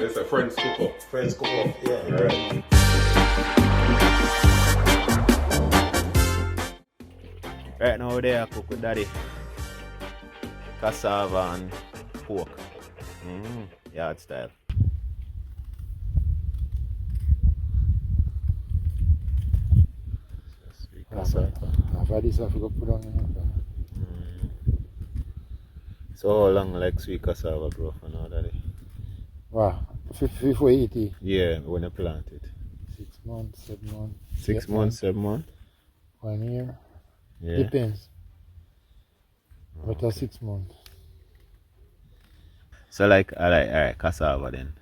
It's a French cook up. French cook up, yeah. Right. Right now they are cook with daddy. Cassava and pork. Yard style. Sweet cassava. After this, I forgot to put on in. So how long like sweet cassava grow for now, daddy? Wow, 480. Yeah, when you plant it. 6 months, 7 months. 6 months, 7 months? 1 year. Yeah. Depends. But 6 months. So like alright, cassava then.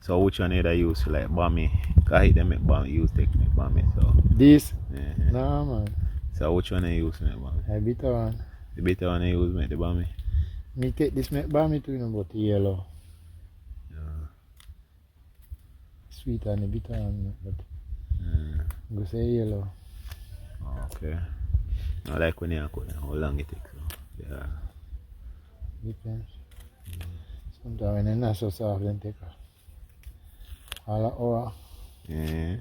So which one you use like bami? Cause he make bami, use technique bami. So This? yeah. Nah, man. So which one you use make bami? I bitter one. The bitter one you use make the bami? Me take this make balmy too, you know, but yellow. Yeah. Sweet and the bitter one, but go say yellow. Okay. I like when you cook how long it takes. So. Yeah. Depends. Sometimes when they're not so soft, then take all an hour. Yeah.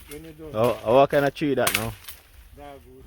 When you do What kind of tree that now? that good.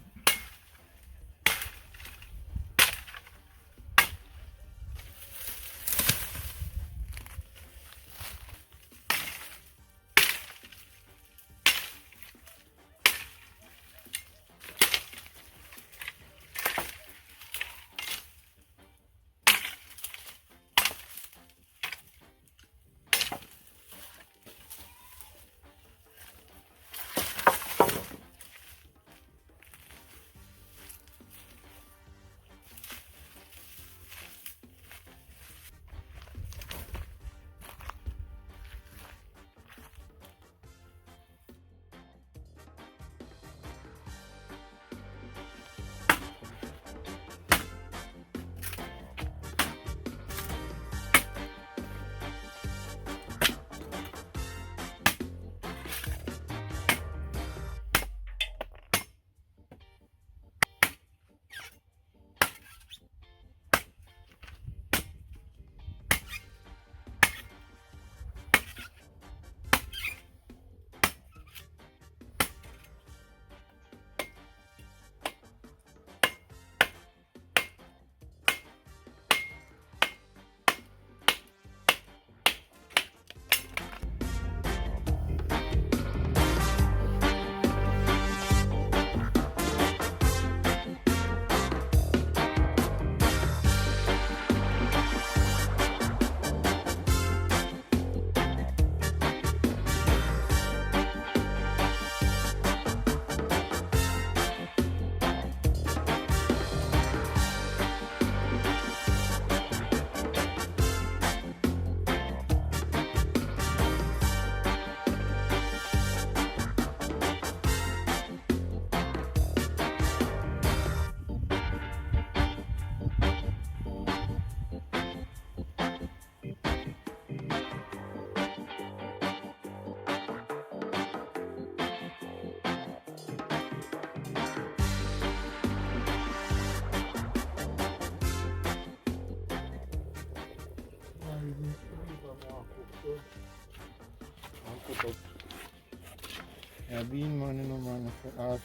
Yeah, bean man, you know, man,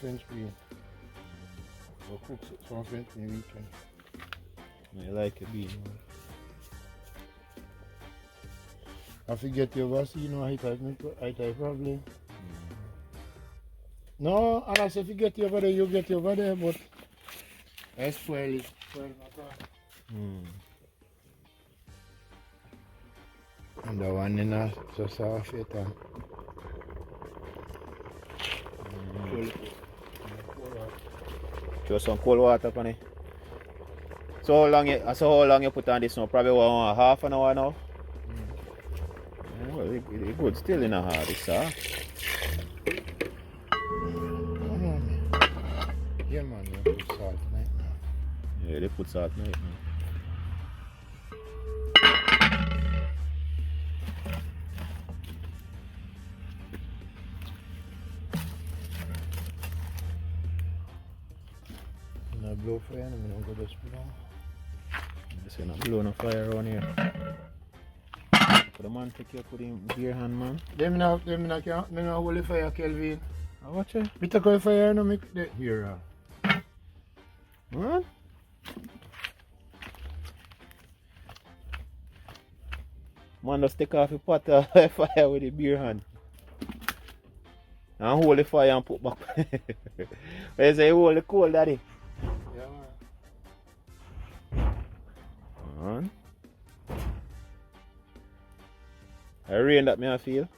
French bean. We'll cook some French bean weekend. I like a bean, man. I forget your vaccine, you know, I type probably. Mm. No, and I say forget you over there, you get you over there, but I spoil it. Spoil my car. And the one in a just off it and Throw some cold water on it. So how long you put on this now? Probably half an hour now? Yeah, well, it's good still in a hard, it's yeah man, you put salt right now. Yeah, they put salt in it now. And I blow fire and I'm going to just put on. This is not blowing a fire around here. For the man take care of him beer hand, man. Them not hold the fire, Kelvin. I watch it. We take out the fire and make the here. What? Man just take off the pot of fire with the beer hand. And hold the fire and put back. Where say you hold the coal, daddy? Yeah Man. I rain that me I feel.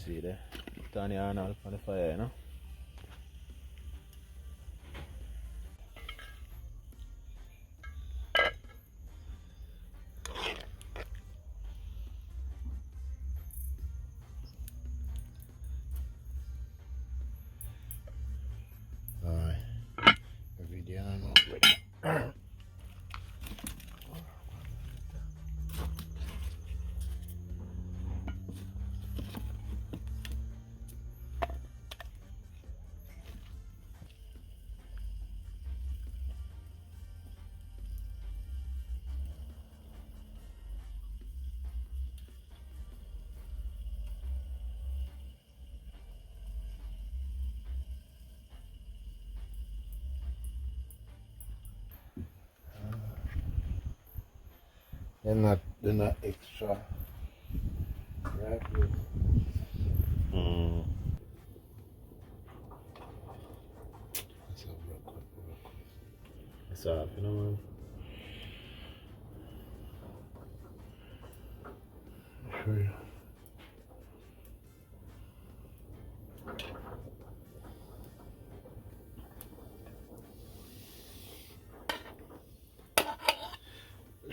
See there, turn your hand on the fire, you know. Alright. Every day I'm up. They're not extra. Right? So It's off, you know, man.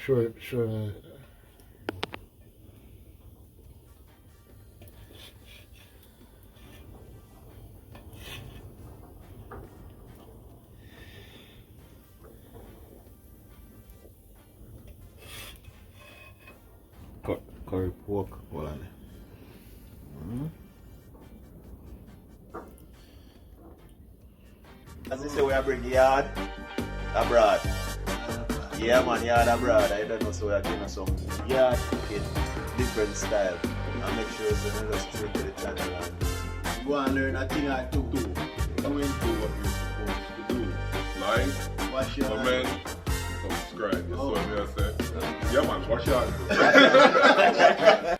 show you. Sure. Curry pork, hold on. As they say, we are bringing yard abroad. Yeah, man, yard abroad. I don't know, so we are doing some yard cooking, different style. And make sure so you just tune to the channel and go and learn a thing or two. Doing what you're supposed to do. Like, Wash your comment, subscribe. That's what I say. Yeah, man, wash your hands.